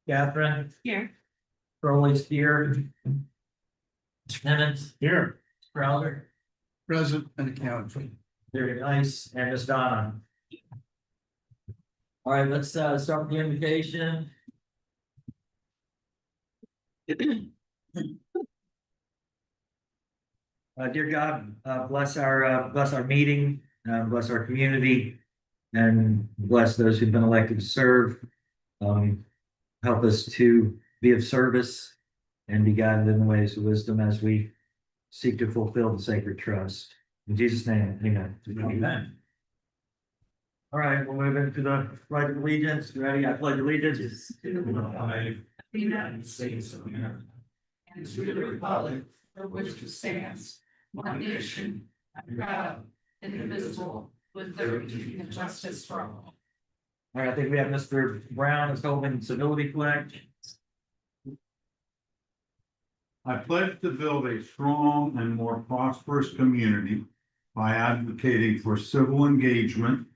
Catherine, Here. Crowley's here. Mr. Nimitz, Here. Crowder, Present and accounted. very nice, and Ms. Donna. All right, let's start with the invocation. Dear God, bless our meeting, bless our community, and bless those who've been elected to serve. Help us to be of service and be guided in the ways of wisdom as we seek to fulfill the sacred trust. In Jesus' name, amen. Amen. All right, we'll move into the pledge of allegiance. You ready? I pledge allegiance to The United States of America, and to the republic for which it stands, one nation, under God, indivisible, with liberty and justice for all. All right, I think we have Mr. Brown is holding civility pledge. I pledge to build a strong and more prosperous community by advocating for civil engagement,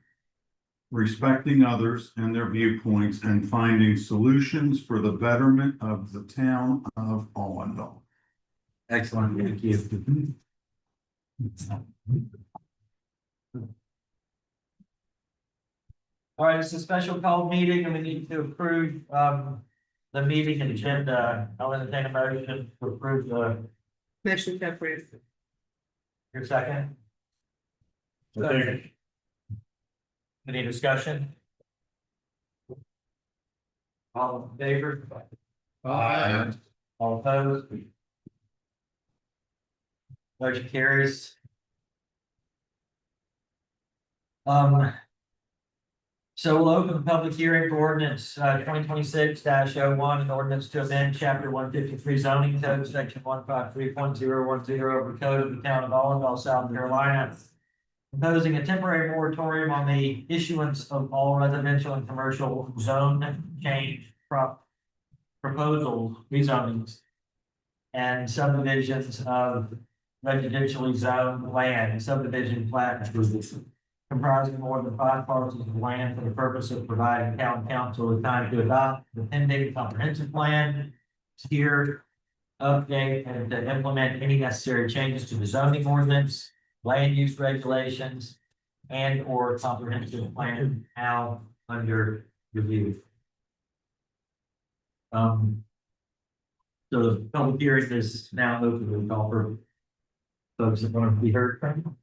respecting others and their viewpoints, and finding solutions for the betterment of the town of Allendale. Excellent, thank you. All right, it's a special call meeting and we need to approve the meeting agenda. I'll entertain a motion to approve the. Motion to approve. Your second. Second. Any discussion? All in favor? Aye. All opposed? Motion carries. So we'll open the public hearing for ordinance 2026-01, an ordinance to amend chapter 153 zoning code, section 153.010 of the code of the town of Allendale, South Carolina, imposing a temporary moratorium on the issuance of all residential and commercial zone change proposals, rezonings, and subdivisions of residentially zoned land, subdivision plat approvals comprising more than 5 parcels of land for the purpose of providing town council with time to adopt the pending comprehensive plan, steer, update, and to implement any necessary changes to the zoning ordinance, land use regulations, and or comprehensive plan now under review. So the public hearing is now open to call for folks that want to be heard from.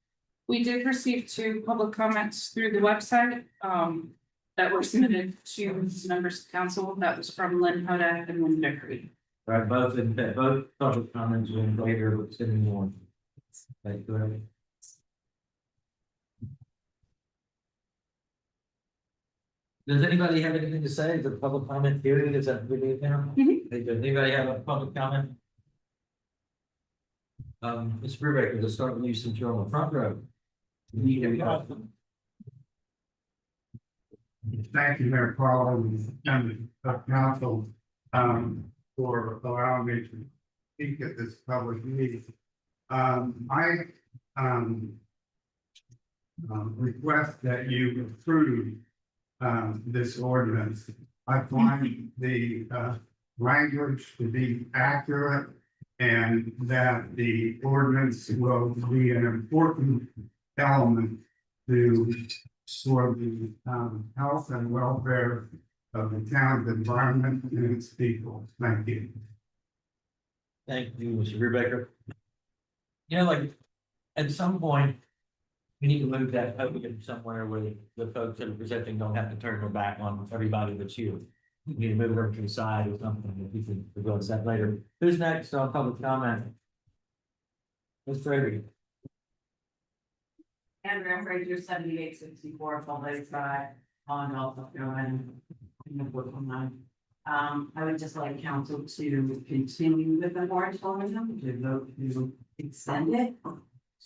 We did receive 2 public comments through the website, that were submitted to members of council. That was from Lynn Hodak and Lynn Vickery. Right, both public comments are in favor of sending more. Thank you. Does anybody have anything to say? The public comment period is that really now? Does anybody have a public comment? Mr. Brubaker, let's start with you since you're on the front row. Thank you, Mayor Carl, and council, for allowing me to speak at this public meeting. I request that you approve this ordinance. I find the language to be accurate and that the ordinance will be an important element to for the health and welfare of the town's environment and its people. Thank you. Thank you, Mr. Brubaker. You know, like, at some point, we need to move that podium somewhere where the folks that are presenting don't have to turn their back on everybody but you. We need to move her to the side or something, if we can address that later. Who's next on public comment? Ms. Fraser. Andrea Fraser, 7864 Fall Lake Drive, on North Carolina. I would just like council to continue with the moratorium, to vote to extend it,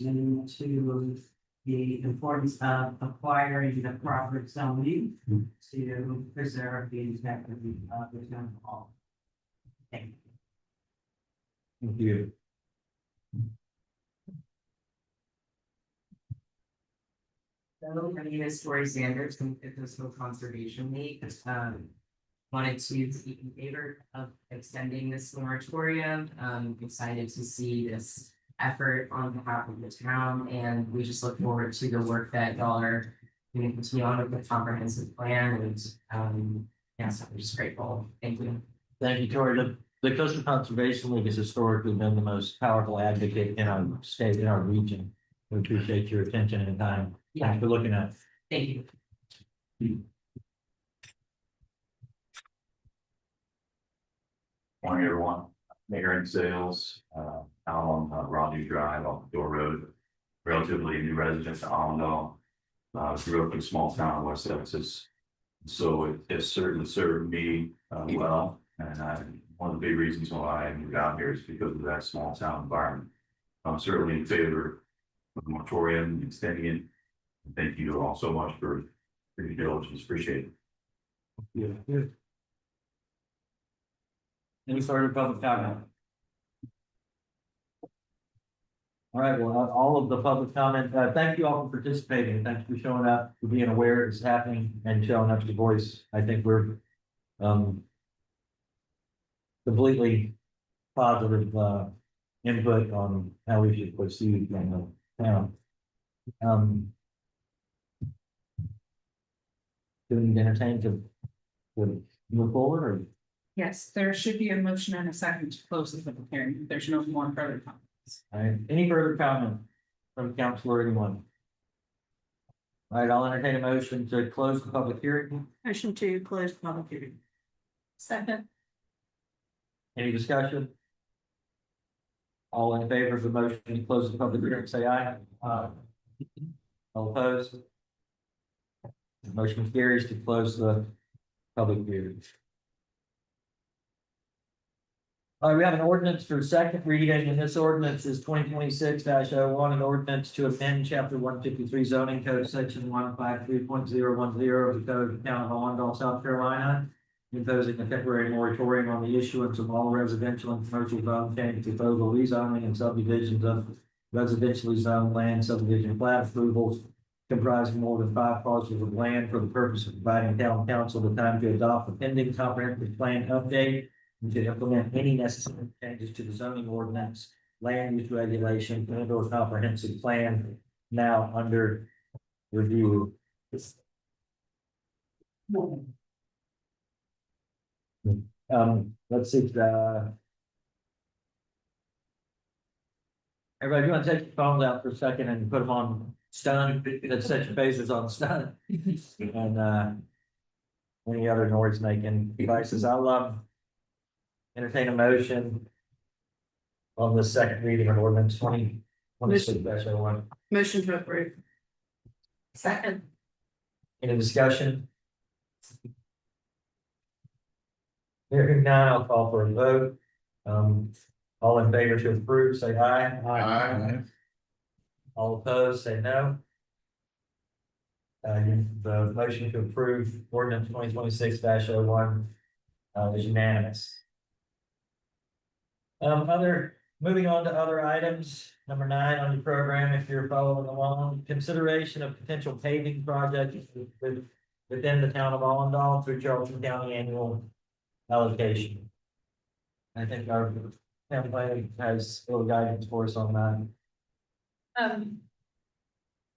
and to the importance of acquiring the proper zoning to preserve the integrity of the town hall. Thank you. Thank you. So my name is Tori Sanders from Episcopal Conservation League. wanted to speak in favor of extending this moratorium. Excited to see this effort on behalf of the town, and we just look forward to the work that y'all are going to continue on with the comprehensive plan, and yes, I'm just grateful. Thank you. Thank you, Tori. The Coastal Conservation League has historically been the most powerful advocate in our state, in our region. We appreciate your attention and time. Yeah, Thanks for looking at. thank you. Morning, everyone. Mayor and Sales, out on Rodney Drive off Door Road. Relatively new resident to Allendale. Grew up in a small town in West Texas. So it has certainly served me well. And one of the big reasons why I moved out here is because of that small town environment. I'm certainly in favor of the moratorium, extending it. Thank you all so much for your diligence. Appreciate it. Yeah. Any further public comment? All right, well, all of the public comment, thank you all for participating. Thanks for showing up, for being aware it's happening and showing up to voice. I think we're completely positive input on how we should proceed in the town. Do we entertain to move forward, or? Yes, there should be a motion and a second to close the public hearing. There's no more further comments. All right, any further comment from council or anyone? All right, I'll entertain a motion to close the public hearing. Motion to close the public hearing. Second. Any discussion? All in favor of the motion to close the public hearing, say aye. All opposed? The motion carries to close the public hearing. All right, we have an ordinance for second reading, and this ordinance is 2026-01, an ordinance to amend chapter 153 zoning code, section 153.010 of the code of the town of Allendale, South Carolina, imposing a temporary moratorium on the issuance of all residential and commercial zone change proposal rezoning and subdivisions of residentially zoned land subdivision plat approvals comprising more than 5 parcels of land for the purpose of providing town council the time to adopt a pending comprehensive plan update and to implement any necessary changes to the zoning ordinance, land use regulation, and or comprehensive plan now under review. Let's see, everybody, you want to take your phones out for a second and put them on stun, let's set your faces on stun. And any other noise making devices, I'll entertain a motion on the second reading of ordinance 2026-01. Motion to approve. Second. Any discussion? Hearing none, I'll call for a vote. All in favor to approve, say aye. Aye. All opposed, say no. The motion to approve ordinance 2026-01 is unanimous. Moving on to other items, number 9 on your program, if you're following along, consideration of potential paving projects within the town of Allendale through Charleston County annual allocation. I think our town planner has a little guidance for us on that.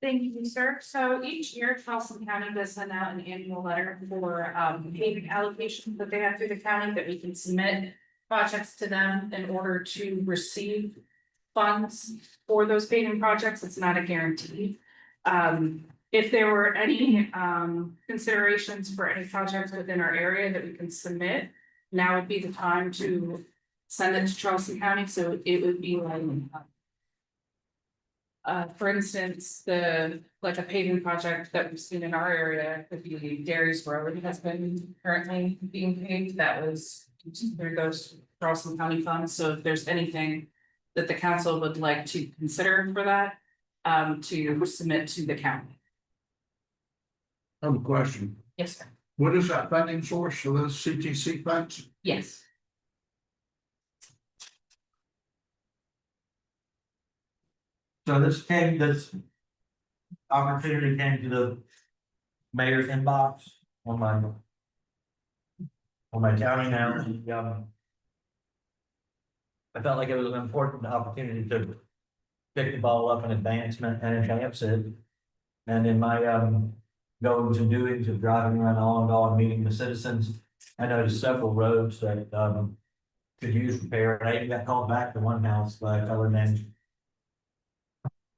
Thank you, sir. So each year, Charleston County does send out an annual letter for paving allocations that they have through the county that we can submit projects to them in order to receive funds for those paving projects. It's not a guarantee. If there were any considerations for any projects within our area that we can submit, now would be the time to send it to Charleston County. So it would be like for instance, a paving project that we've seen in our area could be Dairies Road has been currently being paved. That was through those Charleston County funds. So if there's anything that the council would like to consider for that, to submit to the county. I have a question. Yes, sir. What is that funding source for those CTC funds? Yes. So this opportunity came to the mayor's inbox on my on my county now, and, I felt like it was an important opportunity to pick the ball up in advancement and advance it. And in my, goings and doings of driving around Allendale and meeting the citizens, I noticed several roads that, could use repair. And I even got called back to one house by a fellow named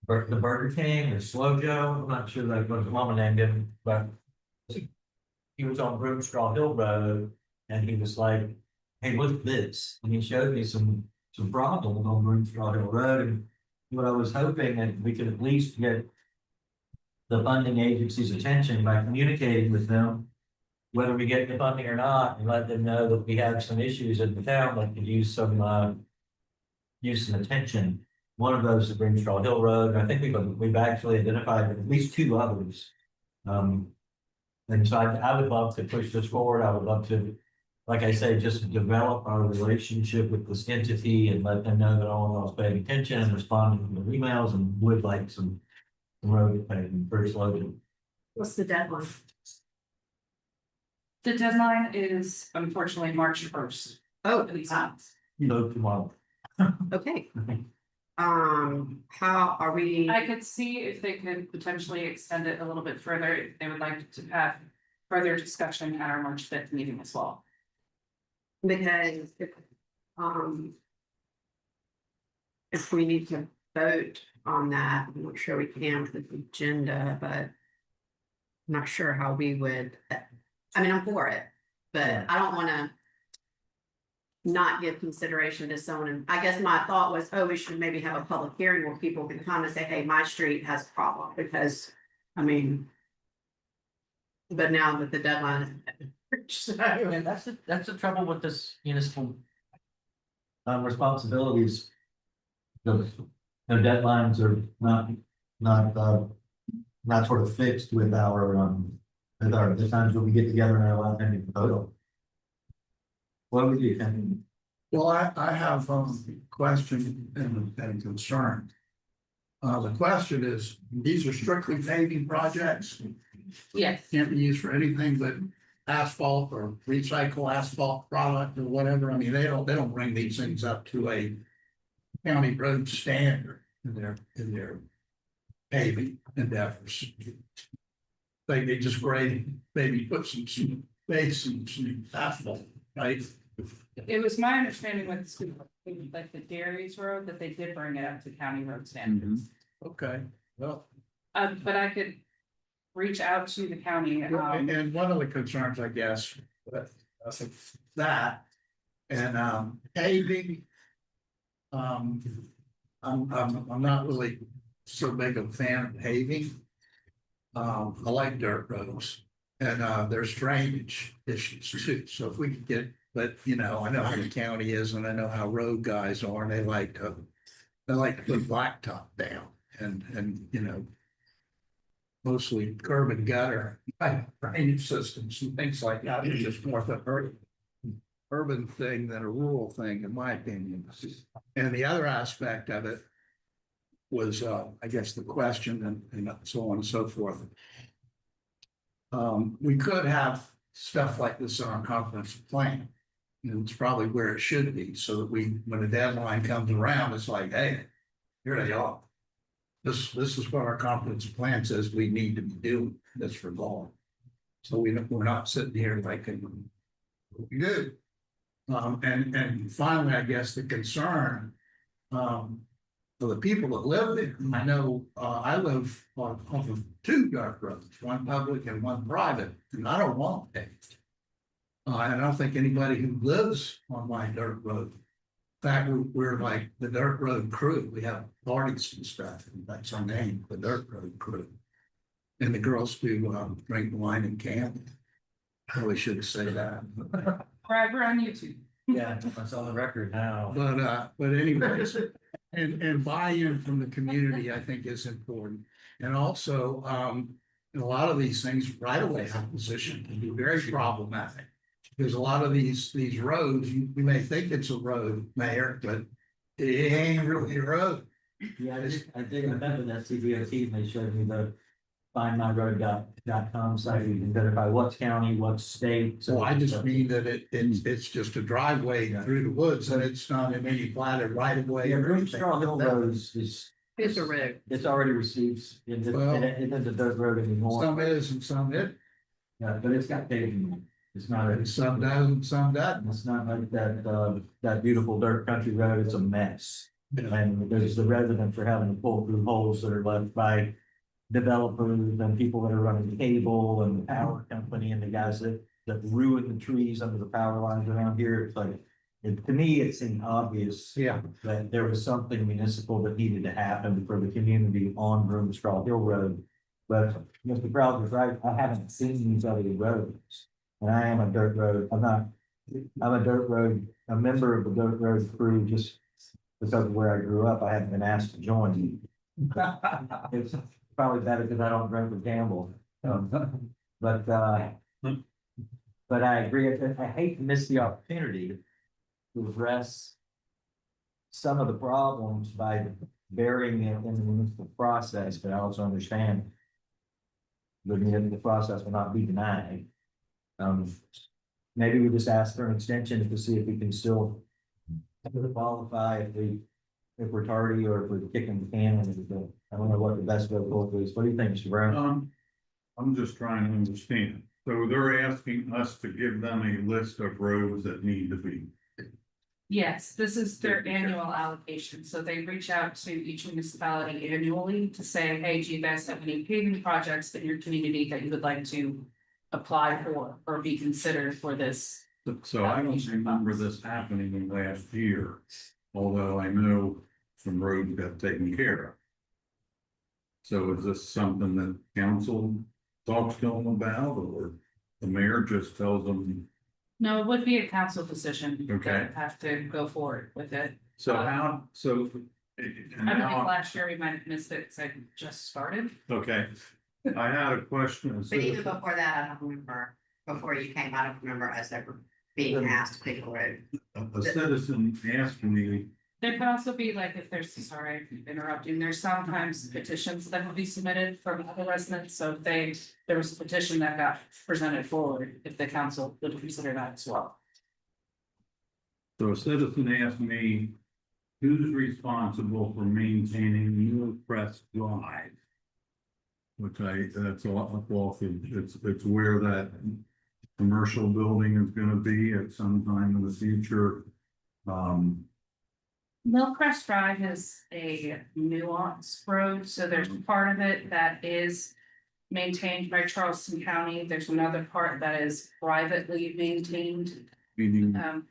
the Burger King or Slow Joe, I'm not sure like what his mama named him, but he was on Broomstraw Hill Road, and he was like, hey, look at this, and he showed me some problems on Broomstraw Hill Road, and what I was hoping that we could at least get the funding agency's attention by communicating with them, whether we get the funding or not, and let them know that we have some issues in the town that could use some attention. One of those is Broomstraw Hill Road, and I think we've actually identified at least two others. And so I would love to push this forward. I would love to, like I say, just develop our relationship with this entity and let them know that all of us paying attention and responding to their emails and would like some road paving for slogan. What's the deadline? The deadline is unfortunately March 1st. Oh, No, tomorrow. okay. How are we? I could see if they could potentially extend it a little bit further, if they would like to have further discussion at our March 5th meeting as well. Because if we need to vote on that, I'm not sure we can with the agenda, but I'm not sure how we would, I mean, I'm for it, but I don't wanna not give consideration to someone. And I guess my thought was, oh, we should maybe have a public hearing where people can come and say, hey, my street has a problem, because, I mean, but now that the deadline is so, And that's the trouble with this municipal responsibilities. The deadlines are not sort of fixed with the times when we get together and our last and vote. What would you think? Well, I have a question and a concern. The question is, these are strictly paving projects, Yes. can't be used for anything but asphalt or recycle asphalt product or whatever. I mean, they don't bring these things up to a county road standard in their paving endeavors. They just grade, maybe put some base and some asphalt, right? It was my understanding with the school, like the Dairies Road, that they did bring it up to county road standards. Okay, well. But I could reach out to the county. And one of the concerns, I guess, with that and paving. I'm not really so big a fan of paving. I like dirt roads and there's drainage issues too. So if we could get, but you know, I know how the county is and I know how road guys are, and they like to put blacktop down and you know, mostly curb and gutter drainage systems and things like that. It's just more of an urban thing than a rural thing, in my opinion. And the other aspect of it was, I guess, the question and so on and so forth. We could have stuff like this in our comprehensive plan. And it's probably where it should be, so that when the deadline comes around, it's like, hey, here they are. This is what our comprehensive plan says we need to be doing this regard. So we're not sitting here like, we do. And finally, I guess the concern for the people that live there. I know I live off of two dirt roads, one public and one private, and I don't want paved. And I don't think anybody who lives on my dirt road. In fact, we're like the dirt road crew. We have parties and stuff, and that's our name, the dirt road crew. And the girls do drink wine and camp. Probably should have said that. Forever on YouTube. Yeah, that's on the record now. But anyways, and buy-in from the community, I think, is important. And also, in a lot of these things, right-of-way acquisition can be very problematic. Because a lot of these roads, we may think it's a road, Mayor, but it ain't really a road. Yeah, I did remember that CBOT, and they showed me findmyroad.com site, you can verify what's county, what's state. So I just mean that it's just a driveway through the woods and it's not in any platted right of way Yeah, or Green anything. Straw Hill Road is. It's a road. It's already received, Well- it isn't a dirt road anymore, Some is and some isn't, yeah, but it's got pavement. It's not, and some does and some doesn't. it's not like that beautiful dirt country road, it's a mess. And there's the residents are having to pull through holes that are left by developers and people that are running cable and the power company and the guys that ruin the trees under the power lines around here. It's like, to me, it seemed obvious Yeah, that there was something municipal that needed to happen for the community on Broom Straw Hill Road. But Mr. Crowd was right, I haven't seen these other roads. And I am a dirt road, I'm a dirt road, a member of the dirt road crew just because of where I grew up, I haven't been asked to join. It's probably better because I don't drink or gamble. But I agree, I hate to miss the opportunity to address some of the problems by burying it in the municipal process, but I also understand the municipal process will not be denied. Maybe we just ask for an extension to see if we can still qualify if we're tardy or if we're kicking the can. I don't know what the best way forward is. What do you think, Mr. Brown? I'm just trying to understand. So they're asking us to give them a list of roads that need to be. Yes, this is their annual allocation, so they reach out to each municipality annually to say, hey, do you guys have any paving projects in your community that you would like to apply for or be considered for this? So I don't remember this happening in last year, although I know some roads got taken care of. So is this something that council talks to them about, or the mayor just tells them? No, it would be a council decision. Okay. That would have to go forward with it. So how, so. I think last year we might have missed it because I just started. Okay, I had a question. But even before that, I don't remember, before you came, I don't remember us ever being asked to pick a road. A citizen asked me, There could also be like, if there's, sorry, I keep interrupting, there's sometimes petitions that will be submitted from other residents, so if there was a petition that got presented forward, if the council would consider that as well. so a citizen asked me, who's responsible for maintaining New Crest Drive? Which that's off, it's where that commercial building is gonna be at some time in the future. Millcrest Drive is a nuance road, so there's part of it that is maintained by Charleston County. There's another part that is privately maintained. meaning Um,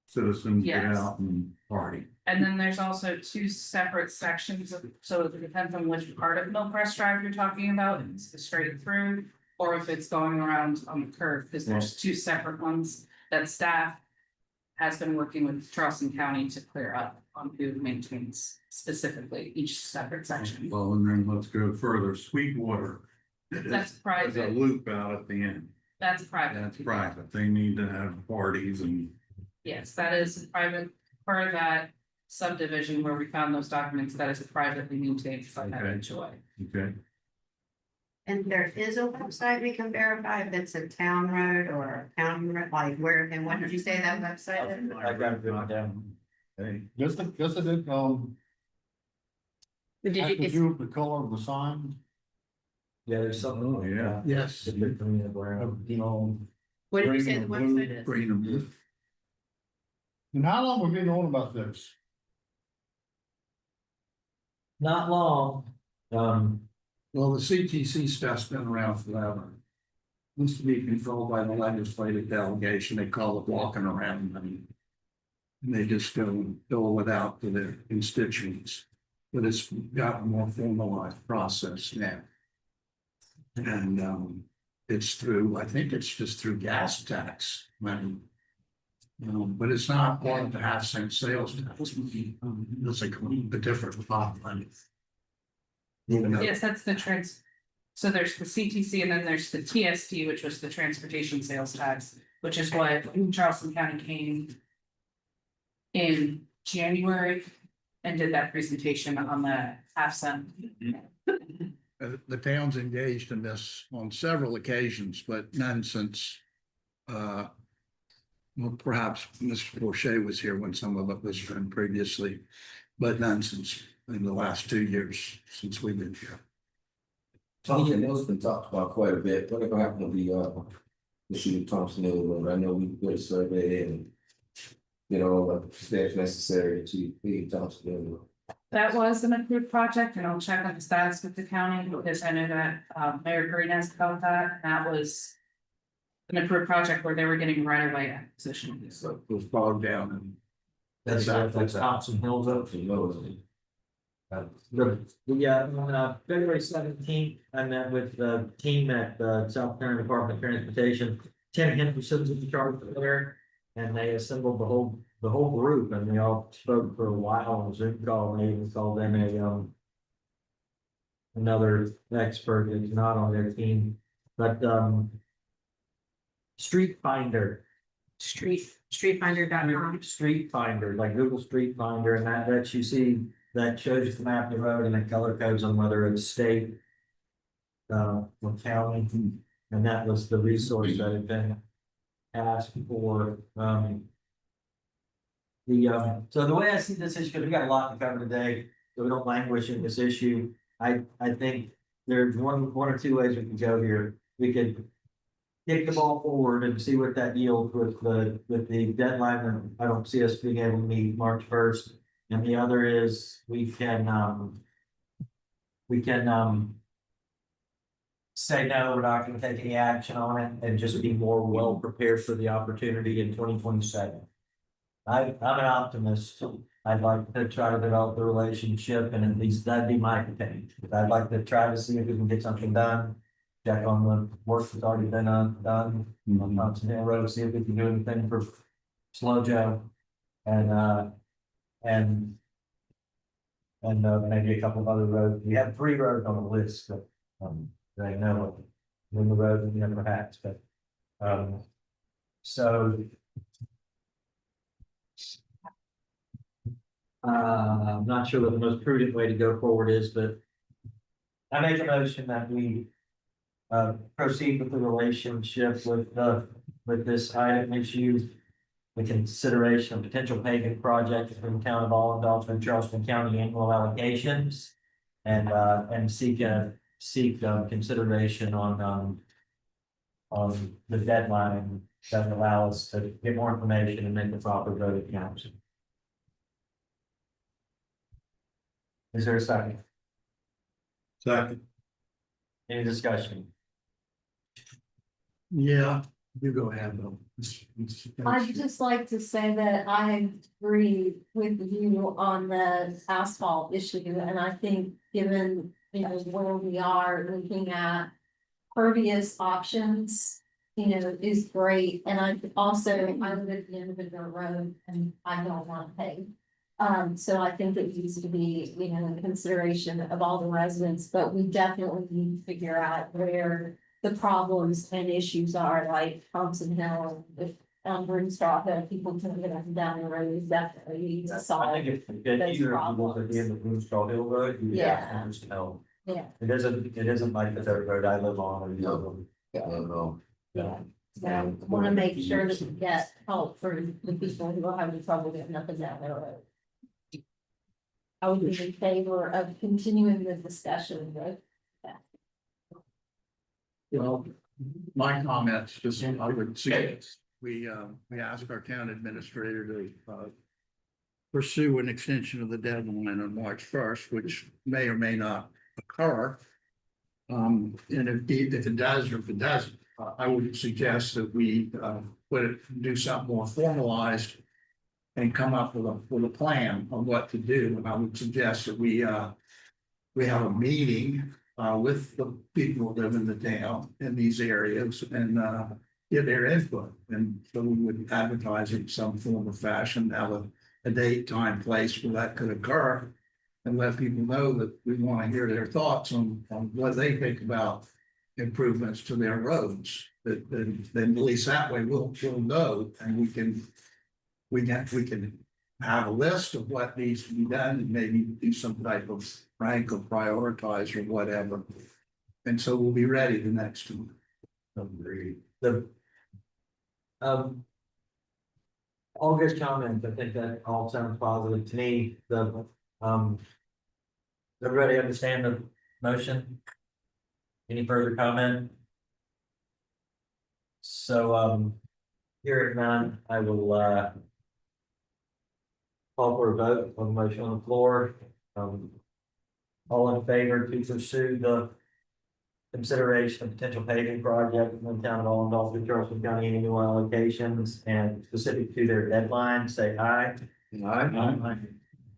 citizens get yes. out and party. and then there's also two separate sections of, so it depends on which part of Millcrest Drive you're talking about. It's the straight through, or if it's going around on the curve, because there's two separate ones that staff has been working with Charleston County to clear up on who maintains specifically each separate section. Well, and then let's go further, Sweetwater. That's There's a private, loop out at the end, that's private. that's private, they need to have parties and. Yes, that is private, part of that subdivision where we found those documents, that is privately maintained by that Okay. HOA. Okay, And there is a website we can verify if it's a town road or a county road, like where, and what did you say that website is? I got it written down. hey, Just it, Did you, to do with the color of the sign? Yeah, there's something. Oh, yeah. yes, what did you say the website is? green and blue. And how long have we known about this? Not long, Well, the CTC stuff's been around forever. Used to be controlled by the legislative delegation, they call it walking around money. And they just go without to their constituents, but it's got a more formalized process now. And it's through, I think it's just through gas tax money. But it's not part of the half-cent sales tax. It's a different pot money. Even though- Yes, that's the so there's the CTC and then there's the TST, which was the transportation sales tax, which is what Charleston County came in January and did that presentation on the half cent. the town's engaged in this on several occasions, but none since, well, perhaps Mr. Boucher was here when some of it was done previously, but none since in the last 2 years since we've been here. Thompson Hill's been talked about quite a bit. What ever happened to the shooting Thompson Hill Road? I know we did a survey and all the steps necessary to leave Thompson Hill Road. That was an approved project, and I'll check on the status with the county, because I know that, Mayor Green asked about that, and that was an approved project where they were getting right away acquisition. So it was bogged down and That's Thompson Hills up. Thompson Hill Road. On February 17th, I met with the team at the South Carolina Department of Transportation. Tim Henderson's in charge there, and they assembled the whole group, and we all spoke for a while on a Zoom call, and they even called in another expert who's not on their team, but Street Finder. Streetfinder.com. Street Finder, like Google Street Finder, and that you see, that shows you the map of the road and it color codes on whether it's state, or county, and that was the resource that had been asked for, so the way I see this issue, because we got a lot to cover today, so we don't languish in this issue. I think there's one or two ways we can go here. We could kick the ball forward and see what that yields with the deadline, and I don't see us being able to meet March 1st. And the other is we can say, no, we're not gonna take any action on it and just be more well prepared for the opportunity in 2027. I'm an optimist. I'd like to try to develop the relationship, and at least that'd be my opinion. I'd like to try to see if we can get something done. Check on the work that's already been done on Thompson Hill Road, see if we can do anything for Slow Joe. And maybe a couple of other roads. We have 3 roads on the list that I know of. In the road we never had, but so I'm not sure what the most prudent way to go forward is, but I make a motion that we proceed with the relationship with this item issue. The consideration of potential paving projects from the town of Allendale and Charleston County annual allocations. And seek consideration on the deadline that allow us to get more information and make the proper vote of council. Is there a second? Second. Any discussion? yeah, you go ahead though. I'd just like to say that I agree with you on the asphalt issue, and I think given, where we are looking at pervious options, is great, and I live at the end of the road and I don't want to pay. So I think it needs to be, in consideration of all the residents, but we definitely need to figure out where the problems and issues are, like Thompson Hill, with Broomstraw, people can get up and down the road, is definitely needs to I solve. think if either of you look at the end of Broomstraw Hill Road, you Yeah. have to know. Yeah, It isn't like the dirt road I live on or the other one. yeah. So I wanna make sure that we get help for the people who are having trouble getting up and down the road. I would be in favor of continuing the discussion with. Well, my comments, just, I would suggest, we ask our town administrator to pursue an extension of the deadline on March 1st, which may or may not occur. And if it does, or if it doesn't, I would suggest that we do something more formalized and come up with a plan on what to do. And I would suggest that we have a meeting with the people who live in the town in these areas and get their input. And so we would advertise it in some form or fashion, have a date, time, place where that could occur, and let people know that we want to hear their thoughts on what they think about improvements to their roads. Then at least that way we'll know, and we can have a list of what needs to be done and maybe do some type of rank or prioritize or whatever. And so we'll be ready the next one. Agreed. The. All good comments. I think that all sounds positive to me. Everybody understand the motion? Any further comment? So, hearing none, I will, call for a vote on the motion on the floor. All in favor to pursue the consideration of potential paving project in the town of Allendale through Charleston County annual allocations and specific to their deadline, say aye. Aye.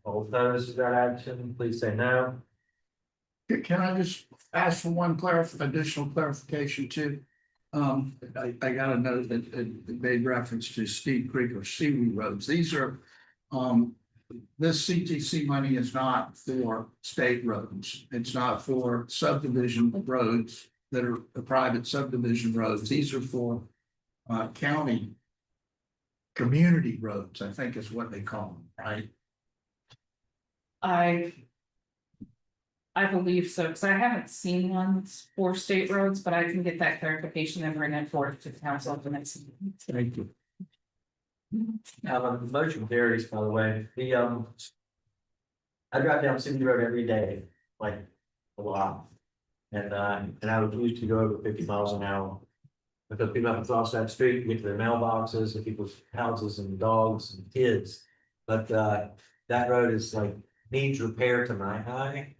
All opposed to that action, please say no. Can I just ask for one additional clarification too? I gotta note that it made reference to Steep Creek or Seawee roads. These are, this CTC money is not for state roads. It's not for subdivision roads that are the private subdivision roads. These are for county community roads, I think is what they call them, right? I believe so, because I haven't seen ones for state roads, but I can get that clarification and bring it forward to the council at the next meeting. Thank you. The motion carries, by the way, I drive down City Road every day, like a lot. And I would used to go over 50 miles an hour. Because people have to cross that street, get to their mailboxes and people's houses and dogs and kids. But that road is like, needs repair to my eye.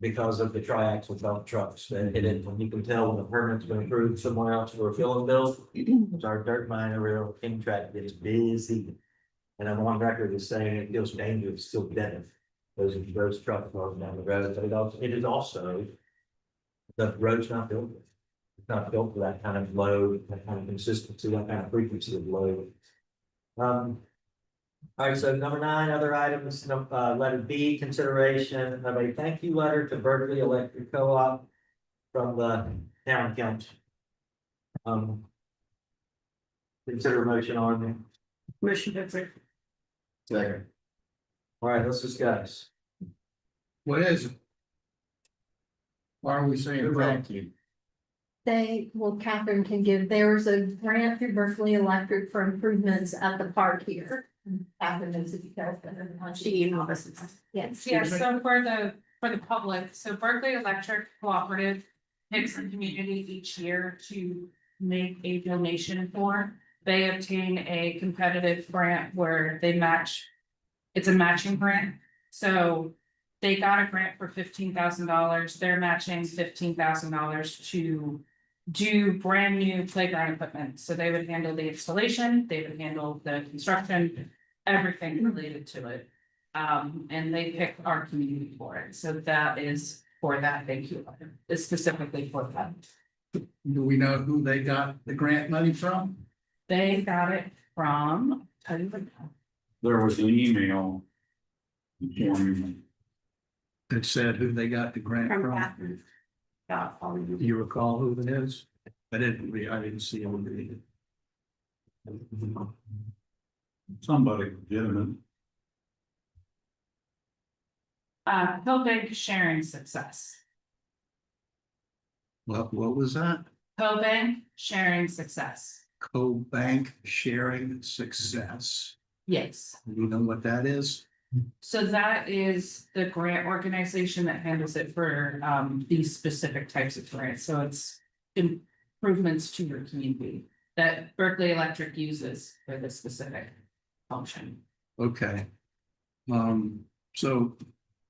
Because of the triaxle dump trucks that hit it, when you can tell when the permit's been approved somewhere else for a filling bill. It's our dirt miner rail king track gets busy. And I'm on record as saying it feels dangerous to still get it. Those trucks going down the road, but it is also. The road's not built. It's not built for that kind of load, that kind of consistency, that kind of frequency of load. All right, so number 9, other items, letter B, consideration of a thank you letter to Berkeley Electric Co-op from the town council. Consider a motion on. Commissioner. Second. All right, let's discuss. What is it? Why are we saying thank you? Catherine can give, there was a grant through Berkeley Electric for improvements at the park here. Catherine knows if you guys. She emailed us. Yes. Yeah, so for the public, so Berkeley Electric Cooperative picks a community each year to make a donation for. They obtain a competitive grant where they match. It's a matching grant, so they got a grant for $15,000. They're matching $15,000 to do brand new playground equipment. So they would handle the installation, they would handle the construction, everything related to it. And they pick our community for it. So that is for that. Thank you. It's specifically for that. Do we know who they got the grant money from? They got it from, tell you what. There was an email. informing That said who they got the grant From from? Catherine. Yeah, I'll read Do it. you recall who it is? I didn't see him read it. somebody legitimate. Cobank Sharing Success. What was that? Cobank Sharing Success. Co-bank sharing success. Yes. Do you know what that is? So that is the grant organization that handles it for these specific types of grants. So it's improvements to your community that Berkeley Electric uses for this specific function. Okay. So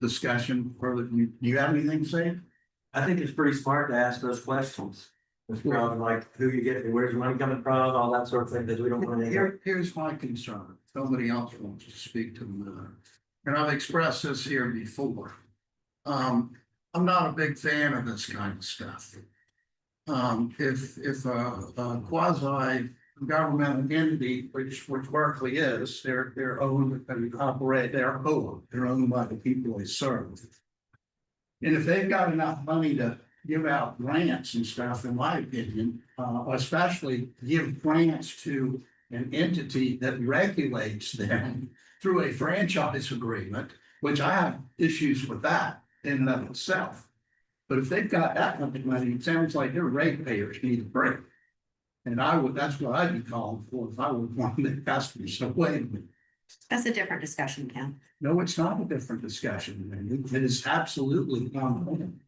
discussion further, do you have anything to say? I think it's pretty smart to ask those questions. It's probably like who you get, where's the money coming from, all that sort of thing, because we don't want to. Here's my concern. Somebody else wants to speak to the matter. And I've expressed this here before. I'm not a big fan of this kind of stuff. If a quasi governmental entity, which Berkeley is, they're owned and operate, they're owned by the people they serve. And if they've got enough money to give out grants and stuff, in my opinion, especially give grants to an entity that regulates them through a franchise agreement, which I have issues with that in and of itself. But if they've got that much money, it sounds like their ratepayers need a break. And that's what I'd be calling for if I were one of the customers. So wait a minute. That's a different discussion, Ken. No, it's not a different discussion. It is absolutely common.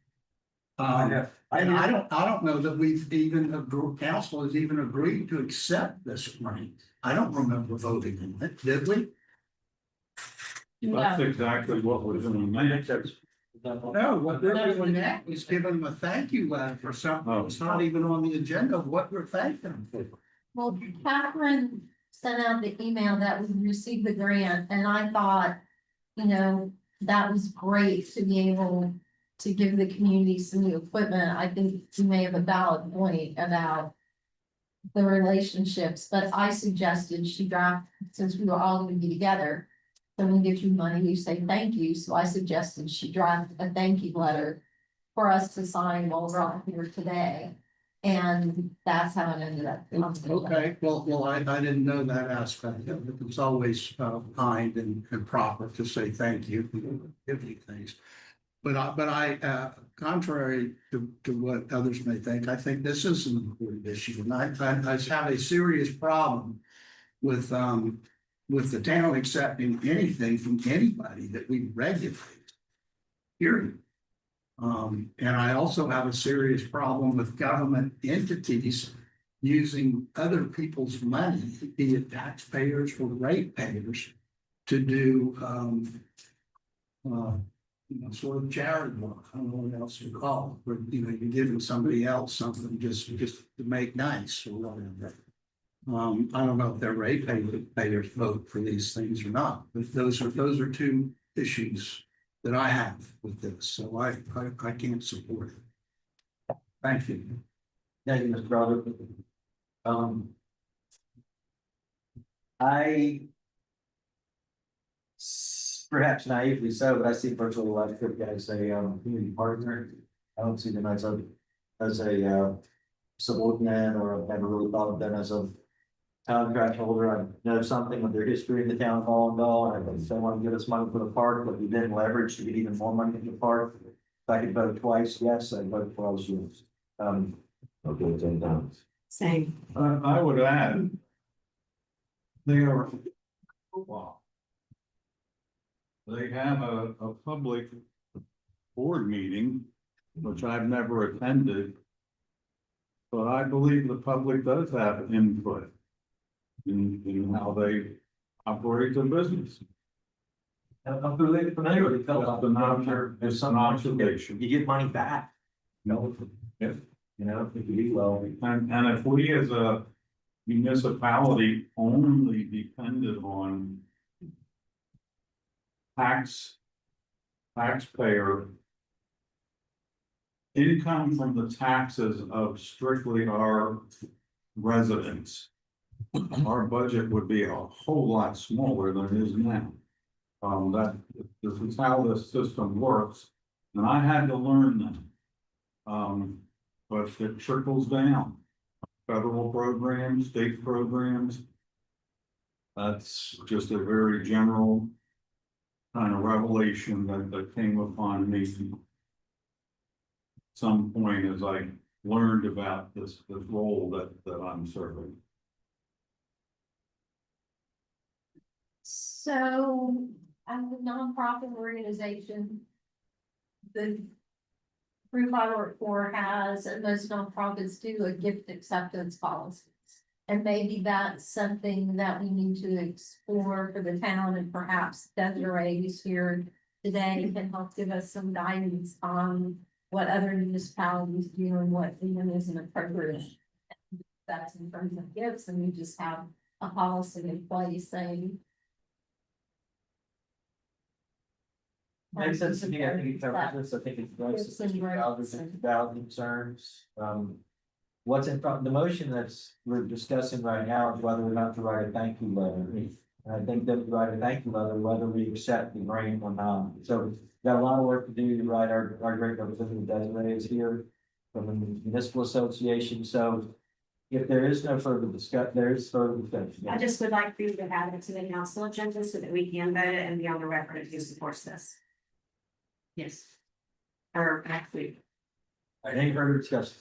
And I don't know that we've even, council has even agreed to accept this money. I don't remember voting on it, did we? That's exactly what we're doing next. No, what they're doing now is giving them a thank you letter for something that's not even on the agenda of what we're thanking them for. Well, Catherine sent out the email that we received the grant, and I thought, you know, that was great to be able to give the community some new equipment. I think you may have a valid point about the relationships, but I suggested she draft, since we were all gonna be together, then we give you money, you say thank you, so I suggested she draft a thank you letter for us to sign while we're all here today. And that's how it ended up. Okay, well, I didn't know that aspect of it. It's always kind and proper to say thank you, give you things. But I, contrary to what others may think, I think this is an important issue. And I have a serious problem with the town accepting anything from anybody that we regulate. Period. And I also have a serious problem with government entities using other people's money, be it taxpayers or ratepayers, to do sort of charity work. I don't know what else to call it, but you're giving somebody else something just to make nice or whatever. I don't know if their ratepayers vote for these things or not, but those are two issues that I have with this, so I can't support it. Thank you. Thank you, Mr. Brother. I perhaps naively so, but I see Virtual Electric as a community partner. I don't see them as a subordinate, or I've never really thought of them as a contract holder. I know something of their history in the town of Allendale, and I think they want to give us money for the park, but we didn't leverage to get even more money in the park. If I could vote twice, yes, I'd vote for all yes. Okay, 10 times. Same. I would add, they are, wow. They have a public board meeting, which I've never attended. But I believe the public does have input in how they operate their business. I'm familiar with it. It's an observation. You get money back. No. Yes. You know, if you do well. And if we as a municipality only depended on taxpayer income from the taxes of strictly our residents, our budget would be a whole lot smaller than it is now. This is how this system works, and I had to learn that. But it trickles down. Federal programs, state programs. That's just a very general kind of revelation that came upon me at some point as I learned about this role that I'm serving. So, as a nonprofit organization, the group I work for has, and most nonprofits do, a gift acceptance policy. And maybe that's something that we need to explore for the town, and perhaps Desiree, who's here today, can help give us some guidance on what other municipalities do and what even isn't appropriate. That's in terms of gifts, and we just have a policy in place saying. Makes sense to me. I think it covers this. I think it's valid concerns. What's in front, the motion we're discussing right now is whether or not to write a thank you letter. And I think that we write a thank you letter, whether we accept the grant or not. So we've got a lot of work to do to write our great representative Desiree is here from the municipal association. So If there is no further there is further discussion. I just would like for you to add it to the council agenda so that we can vote it and be on the record if you support this. Yes. Or next week. All right, any further discussion?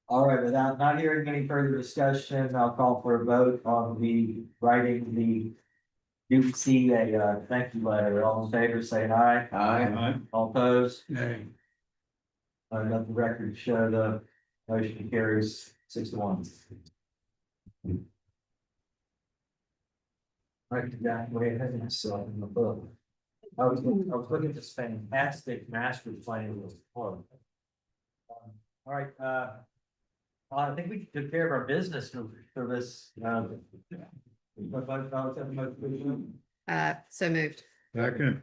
All right, without not hearing any further discussion, I'll call for a vote on the writing the UCA, thank you letter. All in favor, say aye. Aye. All opposed? Nay. Let the record show the motion carries 6-1. Right, that way ahead of myself in the book. I was looking at this fantastic master plan with. All right, I think we took care of our business for this. So moved. Second.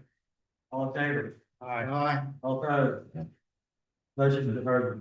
All in favor? Aye. All opposed? Motion to defer.